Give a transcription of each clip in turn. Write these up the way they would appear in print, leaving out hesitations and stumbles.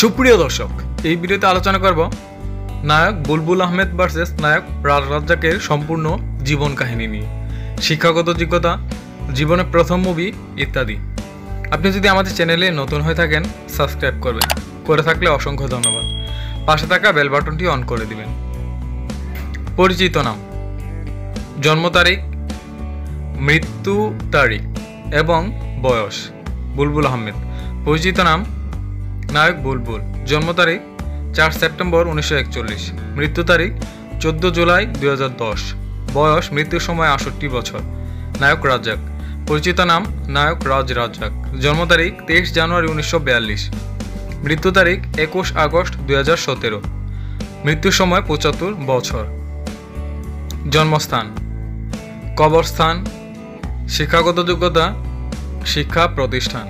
সুপ্রিয় দর্শক, এই ভিডিওতে আলোচনা করব নায়ক বুলবুল আহমেদ ভার্সেস নায়ক রাজ রাজ্জাকের সম্পূর্ণ জীবন কাহিনী নিয়ে, শিক্ষাগত যোগ্যতা, জীবনের প্রথম মুভি ইত্যাদি। আপনি যদি আমাদের চ্যানেলে নতুন হয়ে থাকেন সাবস্ক্রাইব করবেন, করে থাকলে অসংখ্য ধন্যবাদ। পাশে থাকা বেল বাটনটি অন করে দিবেন। পরিচিত নাম, জন্ম তারিখ, মৃত্যু তারিখ এবং বয়স। বুলবুল আহমেদ। পরিচিত নাম নায়ক বুলবুল। জন্ম তারিখ 4 সেপ্টেম্বর 1941। মৃত্যু তারিখ 14 জুলাই 2010। বয়স মৃত্যুর সময় 68 বছর। নায়ক রাজ্জাক। পরিচিত নাম নায়ক রাজ রাজ্জাক। জন্ম তারিখ 23 জানুয়ারি 1942। মৃত্যু তারিখ 21 আগস্ট 2017। মৃত্যুর সময় 75 বছর। জন্মস্থান, কবরস্থান। শিক্ষাগত যোগ্যতা, শিক্ষা প্রতিষ্ঠান।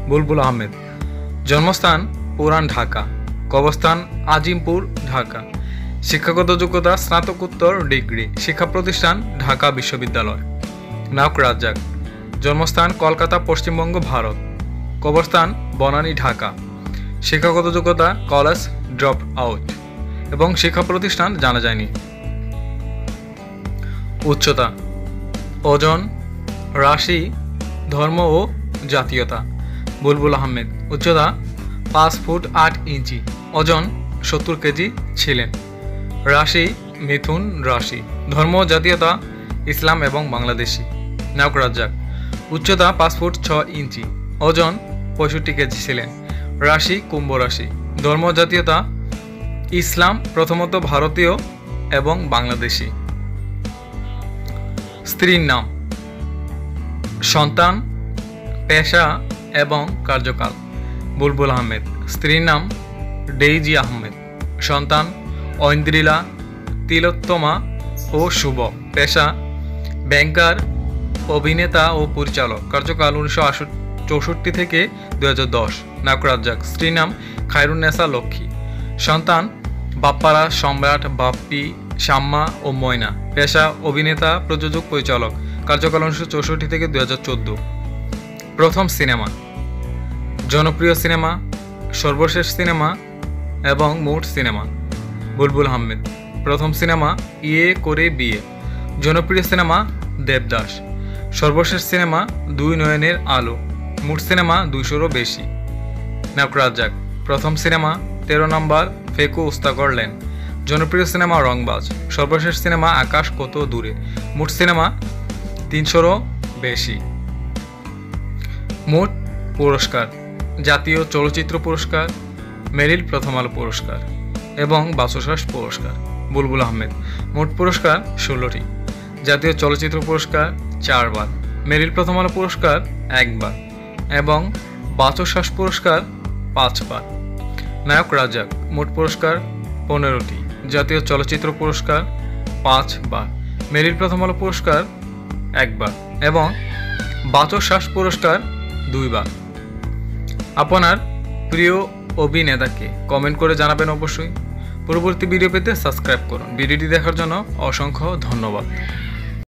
বুলবুল আহমেদ। জন্মস্থান পুরান ঢাকা, কবরস্থান আজিমপুর ঢাকা। শিক্ষাগত যোগ্যতা স্নাতকোত্তর ডিগ্রি, শিক্ষা প্রতিষ্ঠান ঢাকা বিশ্ববিদ্যালয়। নায়ক রাজ্জাক। জন্মস্থান কলকাতা পশ্চিমবঙ্গ ভারত, কবরস্থান বনানী ঢাকা। শিক্ষাগত যোগ্যতা কলেজ ড্রপ আউট এবং শিক্ষা প্রতিষ্ঠান জানা যায়নি। উচ্চতা, ওজন, রাশি, ধর্ম ও জাতীয়তা। বুলবুল আহমেদ। উচ্চতা 5 ফুট 8 ইঞ্চি, ওজন 70 কেজি ছিলেন। রাশি মিথুন রাশি। ধর্ম ও জাতীয়তা ইসলাম এবং বাংলাদেশি। নায়ক রাজ্জাক। উচ্চতা 5 ফুট 6 ইঞ্চি, ওজন 65 কেজি ছিলেন। রাশি কুম্ভ রাশি। ধর্ম ও জাতীয়তা ইসলাম, প্রথমত ভারতীয় এবং বাংলাদেশি। স্ত্রীর নাম, সন্তান, পেশা এবং কার্যকাল। বুলবুল আহমেদ। স্ত্রীর নাম ডেইজি আহমেদ। সন্তান ঐন্দ্রিলা, তিলোত্তমা ও শুভ। পেশা ব্যাংকার, অভিনেতা ও পরিচালক। কার্যকাল 1964 থেকে 2010। নায়ক রাজ্জাক। স্ত্রীর নাম খায়রুন্নেসা লক্ষ্মী। সন্তান বাপ্পারা, সম্রাট, বাপ্পি, শাম্মা ও ময়না। পেশা অভিনেতা, প্রযোজক, পরিচালক। কার্যকাল 1964 থেকে 2014। প্রথম সিনেমা, জনপ্রিয় সিনেমা, সর্বশেষ সিনেমা এবং মোট সিনেমা। বুলবুল আহমেদ। প্রথম সিনেমা ইয়ে করে বিয়ে। জনপ্রিয় সিনেমা দেবদাস। সর্বশেষ সিনেমা 2 নয়নের আলো। মোট সিনেমা 200-রও বেশি। নায়ক রাজ্জাক। প্রথম সিনেমা 13 নম্বর ফেকু উস্তাগর লেন। জনপ্রিয় সিনেমা রংবাজ। সর্বশেষ সিনেমা আকাশ কত দূরে। মোট সিনেমা 300-রও বেশি। মোট পুরস্কার: জাতীয় চলচ্চিত্র পুরস্কার, মেরিল প্রথম আলো পুরস্কার এবং বাচসাস পুরস্কার। বুলবুল আহমেদ। মোট পুরস্কার 16টি। জাতীয় চলচ্চিত্র পুরস্কার 4 বার, মেরিল প্রথম আলো পুরস্কার 1 বার এবং বাচসাস পুরস্কার 5 বার। নায়ক রাজ্জাক। মোট পুরস্কার 15টি। জাতীয় চলচ্চিত্র পুরস্কার 5 বার, মেরিল প্রথম আলো পুরস্কার 1 বার এবং বাচসাস পুরস্কার 2 বার। আপনার প্রিয় অভিনেতাকে কমেন্ট করে জানাবেন অবশ্যই। পরবর্তী ভিডিও পেতে সাবস্ক্রাইব করুন। ভিডিওটি দেখার জন্য অসংখ্য ধন্যবাদ।